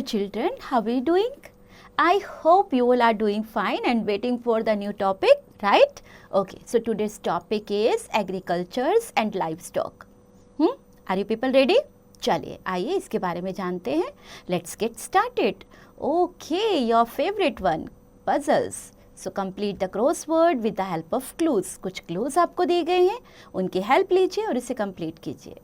children, how are you doing? I hope you all are doing fine and waiting for the new topic, right? Okay, so today's topic is agricultures and livestock. Are you people ready? चलिए आइए इसके बारे में जानते हैं. Let's get started. Okay, your favorite one, puzzles. So complete the crossword with the help of clues. कुछ clues आपको दिए गए हैं, उनकी help लीजिए और इसे complete कीजिए.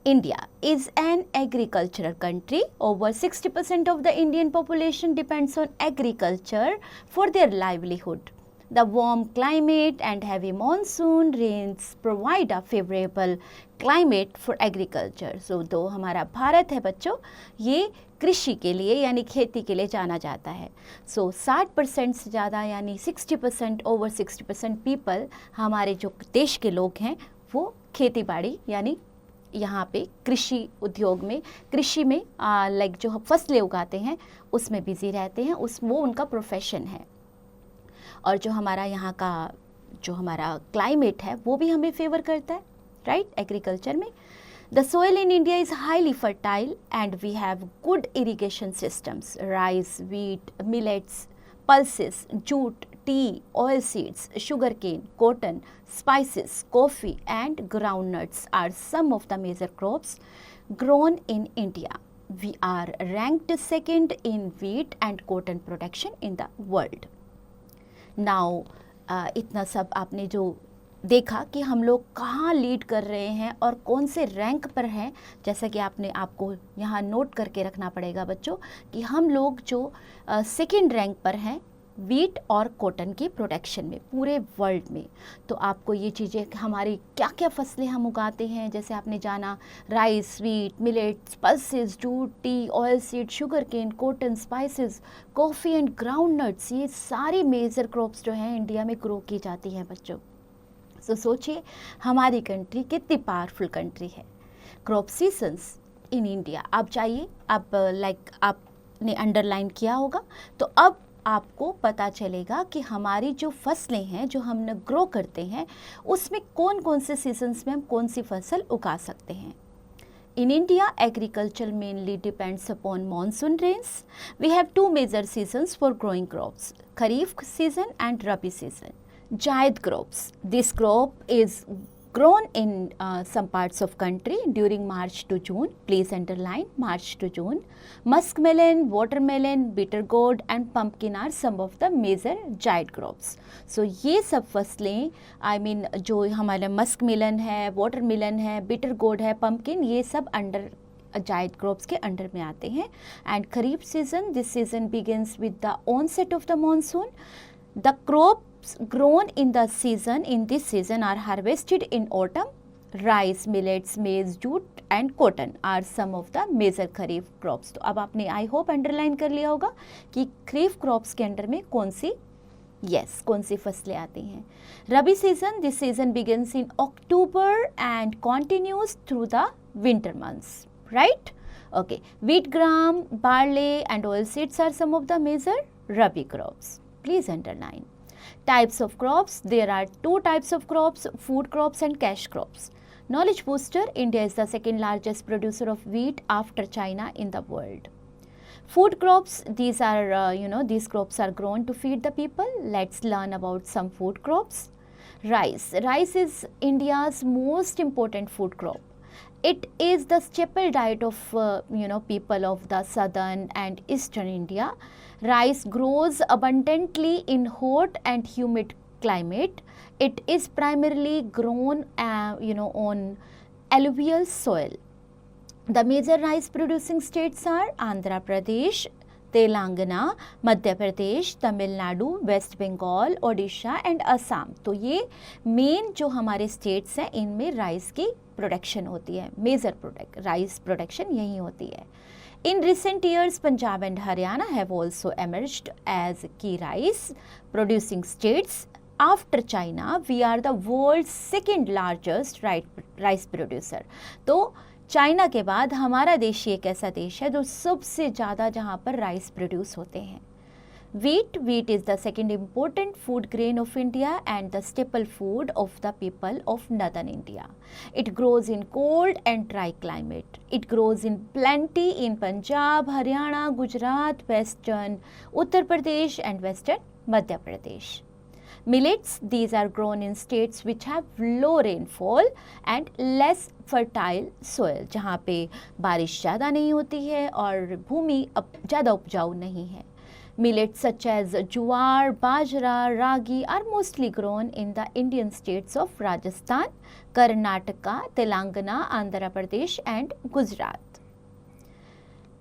India is an agricultural country. Over 60% of the Indian population depends on agriculture for their livelihood. The warm climate and heavy monsoon rains provide a favorable climate for agriculture. So, दो हमारा भारत है बच्चों, ये कृषि के लिए यानी खेती के लिए जाना जाता है. So 60% से ज़्यादा यानी 60%, over 60% people हमारे जो देश के लोग हैं वो खेती बाड़ी यानी यहाँ पे कृषि उद्योग में, कृषि में लाइक जो फसलें उगाते हैं उसमें बिजी रहते हैं, वो उनका प्रोफेशन है. और जो हमारा यहाँ का जो हमारा क्लाइमेट है वो भी हमें फेवर करता है, राइट, एग्रीकल्चर में. The soil in India is highly fertile and we have good irrigation systems. Rice, wheat, millets, pulses, jute, tea, oil seeds, sugarcane, cotton, spices, coffee and groundnuts are some of the major crops grown in India. We are ranked second in wheat and cotton production in the world. Now, इतना सब आपने जो देखा कि हम लोग कहाँ lead कर रहे हैं और कौन से रैंक पर हैं, जैसा कि आपको यहाँ नोट करके रखना पड़ेगा बच्चों कि हम लोग जो सेकंड रैंक पर हैं वीट और कॉटन की प्रोडक्शन में पूरे वर्ल्ड में. तो आपको ये चीज़ें हमारी क्या क्या फसलें हम उगाते हैं, जैसे आपने जाना rice, wheat, millets, pulses, jute, tea, oil seed, sugar cane, cotton, spices, coffee and ground nuts, ये सारी मेजर क्रॉप्स जो हैं इंडिया में ग्रो की जाती हैं बच्चों. तो सोचिए हमारी कंट्री कितनी पावरफुल कंट्री है. क्रॉप सीजन्स इन इंडिया, आप चाहिए आप लाइक आपने अंडरलाइन किया होगा, तो अब आपको पता चलेगा कि हमारी जो फसलें हैं जो हम ग्रो करते हैं उसमें कौन कौन से सीजन्स में हम कौन सी फसल उगा सकते हैं. In India, agriculture mainly depends upon monsoon rains. We have two major seasons for growing crops, Kharif season and Rabi season. Jaid crops. This crop is grown in some parts of country during March to June. Please underline March to June. Muskmelon, watermelon, bitter gourd and pumpkin are some of the major jaid crops. So ये सब फसलें जो हमारा muskmelon है, watermelon है, bitter gourd है, pumpkin, ये सब अंडर जायद क्रॉप्स के अंडर में आते हैं. And kharif season, this season begins with the onset of the monsoon. The crops grown in this season are harvested in autumn. Rice, millets, maize, jute and cotton are some of the major kharif crops. तो अब आपने I hope underline कर लिया होगा कि खरीफ crops के under में कौन सी फसलें आती हैं. Rabi season, this season begins in October and continues through the winter months, right. Okay, wheat, gram, barley and oil seeds are some of the major rabi crops. Please underline. Types of crops. There are two types of crops, food crops and cash crops. Knowledge booster. India is the second largest producer of wheat after China in the world. Food crops. These are, these crops are grown to feed the people. Let's learn about some food crops. Rice. Rice is India's most important food crop. It is the staple diet of people of the southern and eastern India. Rice grows abundantly in hot and humid climate. It is primarily grown on alluvial soil. The major rice producing states are Andhra Pradesh, Telangana, Madhya Pradesh, Tamil Nadu, West Bengal, Odisha and Assam. तो ये main जो हमारे states हैं इनमें rice की production होती है, major rice production यही होती है. In recent years, Punjab and Haryana have also emerged as key rice producing states. After China, we are the world's second largest rice producer. तो चाइना के बाद हमारा देश ही एक ऐसा देश है जो सबसे ज़्यादा जहाँ पर राइस प्रोड्यूस होते हैं. Wheat is the second important food grain of India and the staple food of the people of northern India. It grows in cold and dry climate. It grows in plenty in Punjab, Haryana, Gujarat, western Uttar Pradesh and western Madhya Pradesh. Millets, these are grown in states which have low rainfall and less fertile soil, जहाँ पे बारिश ज़्यादा नहीं होती है और भूमि ज़्यादा उपजाऊ नहीं है. Millets such as jowar, bajra, ragi are mostly grown in the Indian states of Rajasthan, Karnataka, Telangana, Andhra Pradesh and Gujarat.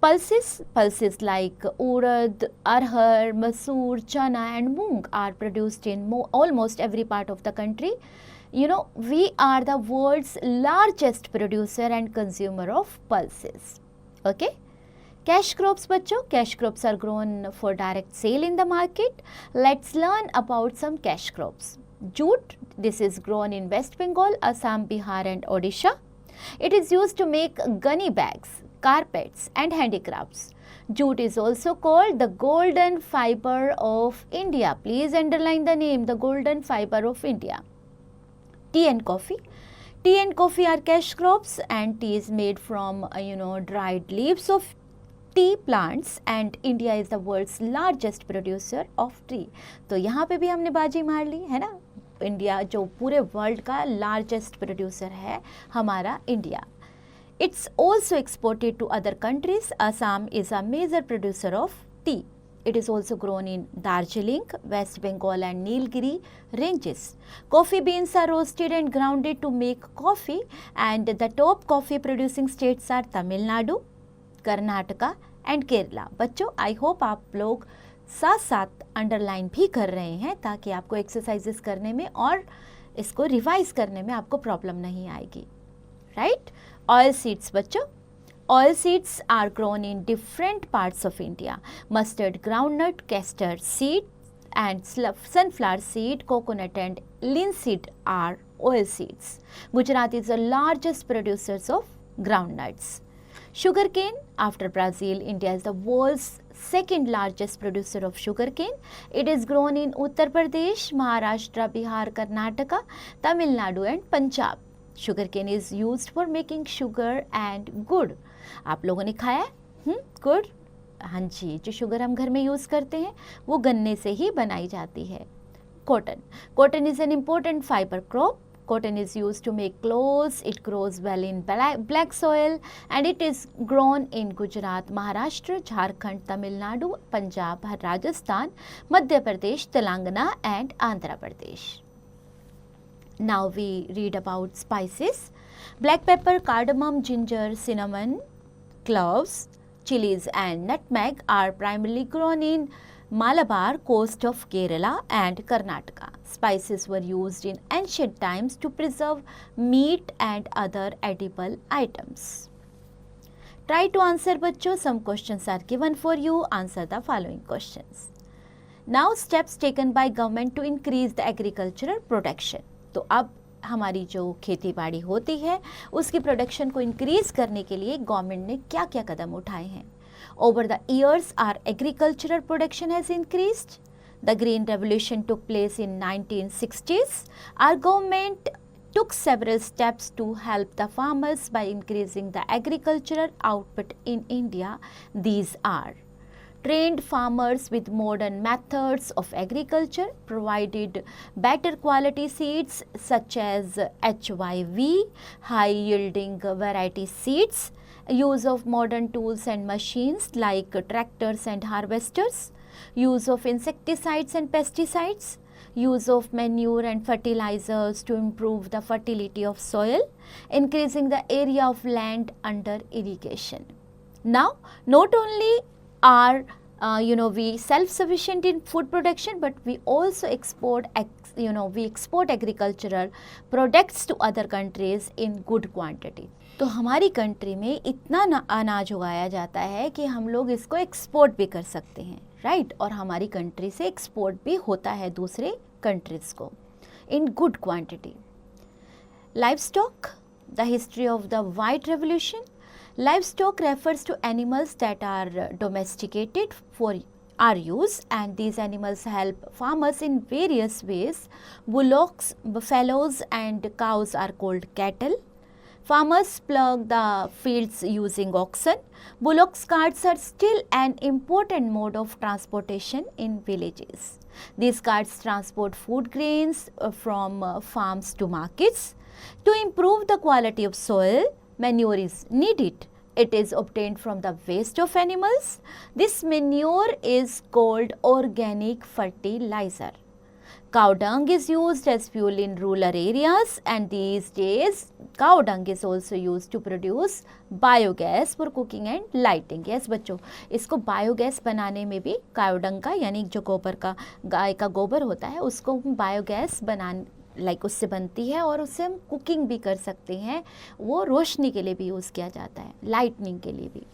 Pulses like urad, arhar, masoor, chana and moong are produced in almost every part of the country. You know, we are the world's largest producer and consumer of pulses. Okay. Cash crops बच्चों, cash crops are grown for direct sale in the market. Let's learn about some cash crops. Jute, this is grown in West Bengal, Assam, Bihar and Odisha. It is used to make gunny bags, carpets and handicrafts. Jute is also called the golden fiber of India. Please underline the name, the golden fiber of India. Tea and coffee. Tea and coffee are cash crops and tea is made from dried leaves of tea plants and India is the world's largest producer of tea. तो यहाँ पे भी हमने बाजी मार ली है ना. India जो पूरे वर्ल्ड का लार्जेस्ट प्रोड्यूसर है हमारा India. It's also exported to other countries. Assam is a major producer of tea. It is also grown in Darjeeling, West Bengal and Nilgiri ranges. Coffee beans are roasted and grounded to make coffee and the top coffee producing states are Tamil Nadu, Karnataka and Kerala. बच्चों I hope आप लोग साथ साथ underline भी कर रहे हैं ताकि आपको एक्सरसाइजेस करने में और इसको रिवाइज करने में आपको प्रॉब्लम नहीं आएगी. राइट. ऑयल सीड्स बच्चों, oil seeds are grown in different parts of India. Mustard, groundnut, castor seed and sunflower seed, coconut and linseed are oil seeds. Gujarat is the largest producers of groundnuts. Sugarcane, after Brazil, India is the world's second largest producer of sugarcane. It is grown in Uttar Pradesh, Maharashtra, Bihar, Karnataka, Tamil Nadu and Punjab. Sugarcane is used for making sugar and gur. आप लोगों ने खाया है गुड़? हाँ जी, जो sugar हम घर में यूज़ करते हैं वो गन्ने से ही बनाई जाती है. Cotton. Cotton is an important fiber crop. Cotton is used to make clothes. It grows well in black soil and it is grown in Gujarat, Maharashtra, Jharkhand, Tamil Nadu, Punjab, Rajasthan, Madhya Pradesh, Telangana and Andhra Pradesh. Now we read about spices. Black pepper, cardamom, ginger, cinnamon, cloves, chilies and nutmeg are primarily grown in Malabar coast of Kerala and Karnataka. Spices were used in ancient times to preserve meat and other edible items. Try to answer बच्चों. Some questions are given for you. Answer the following questions. Now steps taken by government to increase the agricultural production. तो अब हमारी जो खेती बाड़ी होती है उसकी प्रोडक्शन को इंक्रीज करने के लिए गवर्नमेंट ने क्या क्या कदम उठाए हैं. Over the years, our agricultural production has increased. The Green Revolution took place in 1960s. Our government took several steps to help the farmers by increasing the agricultural output in India. These are trained farmers with modern methods of agriculture, provided better quality seeds such as HYV, high yielding variety seeds, use of modern tools and machines like tractors and harvesters, use of insecticides and pesticides, use of manure and fertilizers to improve the fertility of soil, increasing the area of land under irrigation. Now, not only are we self-sufficient in food production, but we also export agricultural products to other countries in good quantity. तो हमारी country में इतना अनाज उगाया जाता है कि हम लोग इसको एक्सपोर्ट भी कर सकते हैं. राइट. और हमारी कंट्री से एक्सपोर्ट भी होता है दूसरे कंट्रीज़ को in good quantity. Livestock, the history of the white revolution. Livestock refers to animals that are domesticated for are used, and these animals help farmers in various ways. Bullocks, buffaloes and cows are called cattle. Farmers plough the fields using oxen. Bullock carts are still an important mode of transportation in villages. These carts transport food grains from farms to markets. To improve the quality of soil, manure is needed. It is obtained from the waste of animals. This manure is called organic fertilizer. Cow dung is used as fuel in rural areas, and these days cow dung is also used to produce biogas for cooking and lighting. Yes बच्चों, इसको biogas बनाने में भी काव डंग का यानी जो गोबर का गाय का गोबर होता है उसको बायोगैस बनाने उससे बनती है और उससे हम कुकिंग भी कर सकते हैं. वो रोशनी के लिए भी यूज़ किया जाता है, लाइटनिंग के लिए भी.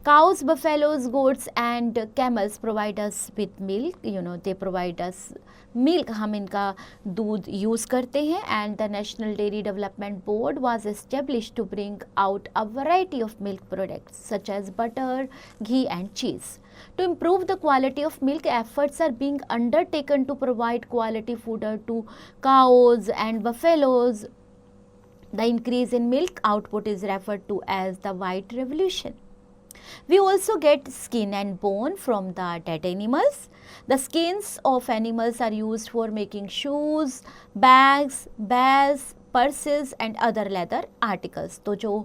Cows, buffaloes, goats and camels provide us with milk. They provide us milk. हम इनका दूध यूज़ करते हैं. And the National Dairy Development Board was established to bring out a variety of milk products such as butter, ghee and cheese. To improve the quality of milk, efforts are being undertaken to provide quality fodder to cows and buffaloes. The increase in milk output is referred to as the White Revolution. We also get skin and bone from the dead animals. The skins of animals are used for making shoes, bags, bells, purses and other leather articles. तो जो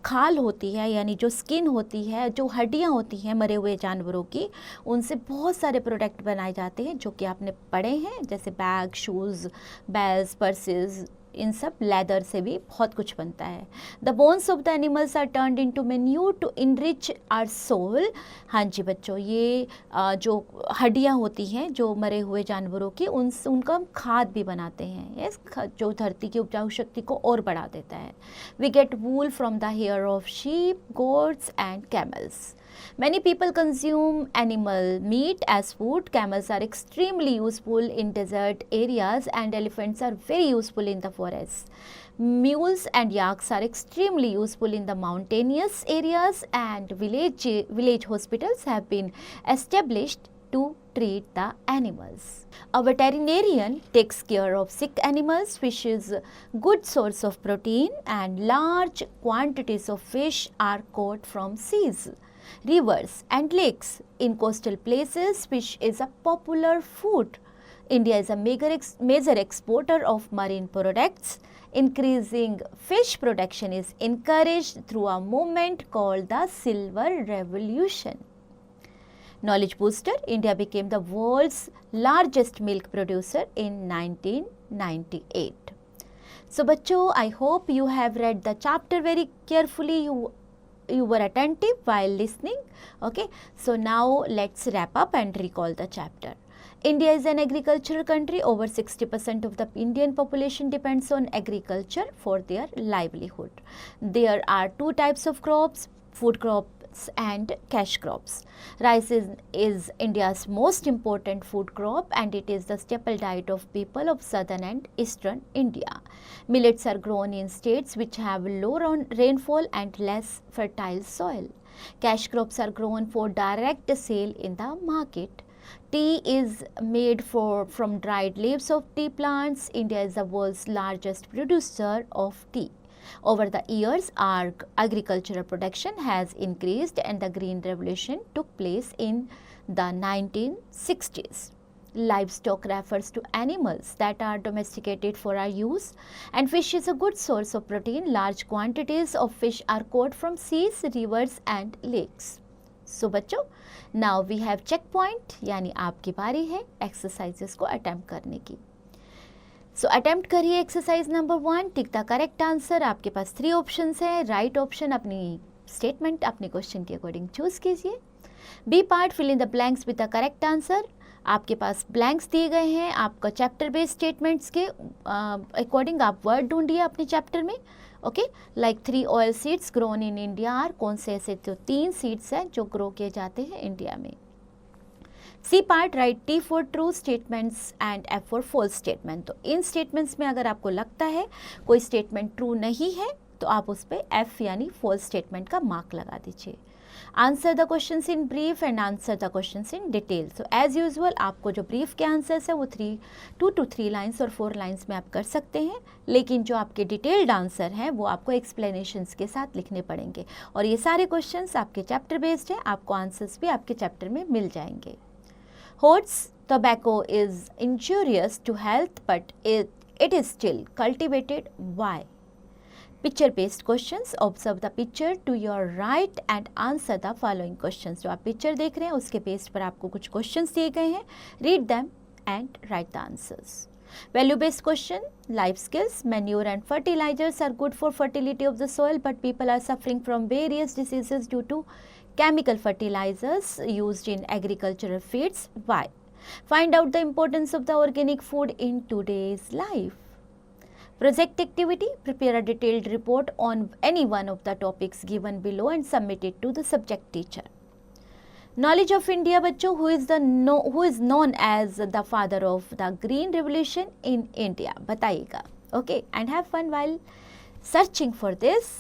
खाल होती है यानी जो skin होती है, जो हड्डियाँ होती हैं मरे हुए जानवरों की, उनसे बहुत सारे प्रोडक्ट बनाए जाते हैं जो कि आपने पढ़े हैं, जैसे बैग, शूज़, बेल्स, पर्सेस. इन सब लेदर से भी बहुत कुछ बनता है. The bones of the animals are turned into manure to enrich our soil. हाँ जी बच्चों, ये जो हड्डियाँ होती हैं जो मरे हुए जानवरों की, उनका हम खाद भी बनाते हैं. यस, जो धरती की उपजाऊ शक्ति को और बढ़ा देता है. We get wool from the hair of sheep, goats and camels. Many people consume animal meat as food. Camels are extremely useful in desert areas and elephants are very useful in the forests. Mules and yaks are extremely useful in the mountainous areas, and village hospitals have been established to treat the animals. A veterinarian takes care of sick animals. Fish is a good source of protein and large quantities of fish are caught from seas, rivers and lakes. In coastal places, fish is a popular food. India is a major exporter of marine products. Increasing fish production is encouraged through a movement called the Silver Revolution. Knowledge booster. India became the world's largest milk producer in 1998. So बच्चों, I hope you have read the chapter very carefully. You were attentive while listening. Okay, so now let's wrap up and recall the chapter. India is an agricultural country. Over 60% of the Indian population depends on agriculture for their livelihood. There are two types of crops: food crops and cash crops. Rice is India's most important food crop and it is the staple diet of people of southern and eastern India. Millets are grown in states which have low rainfall and less fertile soil. Cash crops are grown for direct sale in the market. Tea is made from dried leaves of tea plants. India is the world's largest producer of tea. Over the years, our agricultural production has increased and the Green Revolution took place in the 1960s. Livestock refers to animals that are domesticated for our use, and fish is a good source of protein. Large quantities of fish are caught from seas, rivers and lakes. So बच्चों, now we have checkpoint, यानी आपकी बारी है exercises को attempt करने की. So attempt करिए exercise number 1. Tick the correct answer. आपके पास 3 ऑप्शंस हैं. राइट ऑप्शन अपनी स्टेटमेंट अपने क्वेश्चन के अकॉर्डिंग चूज कीजिए. B part, fill in the blanks with the correct answer. आपके पास ब्लैंक्स दिए गए हैं. आपका चैप्टर बेस्ड स्टेटमेंट्स के अकॉर्डिंग आप वर्ड ढूंढिए अपने चैप्टर में. Okay, like 3 oil seeds grown in India are. कौन से ऐसे तो 3 सीड्स हैं जो ग्रो किए जाते हैं इंडिया में. C part, right T for true statements and F for false statement. तो इन स्टेटमेंट्स में अगर आपको लगता है कोई स्टेटमेंट ट्रू नहीं है तो आप उस पर F यानी फॉल्स स्टेटमेंट का मार्क लगा दीजिए. Answer the questions in brief and answer the questions in detail. So as usual आपको जो ब्रीफ के आंसर्स है वो 2 to 3 लाइन्स और 4 लाइन्स में आप कर सकते हैं, लेकिन जो आपके डिटेल्ड आंसर हैं वो आपको एक्सप्लेनेशंस के साथ लिखने पड़ेंगे। और ये सारे क्वेश्चंस आपके चैप्टर बेस्ड हैं, आपको आंसर्स भी आपके चैप्टर में मिल जाएंगे। होट्स tobacco is injurious to health but it is still cultivated. Why? Picture based questions. Observe the picture to your right and answer the following questions. जो आप पिक्चर देख रहे हैं उसके बेस पर आपको कुछ क्वेश्चंस दिए गए हैं, read them and write the answers. Value based question, life skills. Manure and fertilizers are good for fertility of the soil but people are suffering from various diseases due to chemical fertilizers used in agricultural feeds. Why? Find out the importance of the organic food in today's life. Project activity, prepare a detailed report on any one of the topics given below and submit it to the subject teacher. Knowledge of India बच्चों, who is known as the father of the green revolution in India, बताइएगा. Okay, and have fun while searching for this.